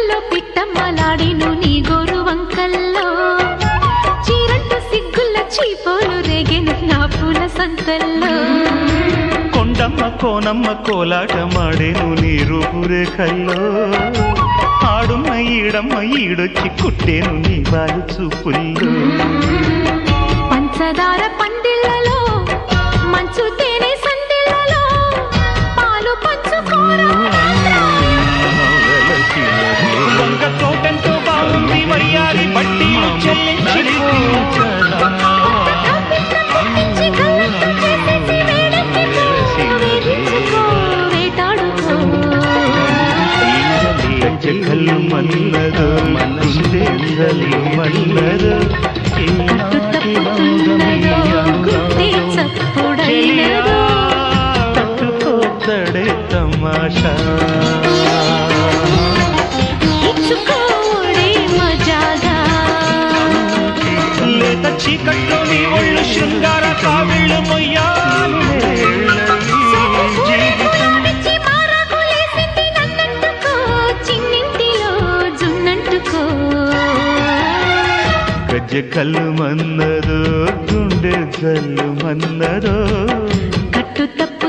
చుక్కల్లో పిట్టమ్మలాడిను నీ గోరు వంకల్లో చీరంటు సిగ్గుల చీపోలు రేగెను నా పూల సంతల్లో కొండమ్మ కోనమ్మ కోలాటమాడేను నీ రూపురేఖల్లో ఆడుమ్మ ఈడమ్మ ఈడొచ్చి కుట్టేను నీ బాలు చూపుల్లో పంచదార పందిళ్ళలో మంచు తేనె సందిళ్ళలో పాలు పంచుకోరా వంక తోటంతో బాగుంది వయ్యారి బట్టి చెక్కలు మన్నదో గుండె మన్నదో తట్టుకోతడే తమాషా లేత చీకట్లో నీ ఒళ్ళు శృంగార కావిళ్ళు మొయ్యాలు గజ్జ కళ్ళు మన్నదో గుండె జల్లు మన్నదో కట్టు తప్పు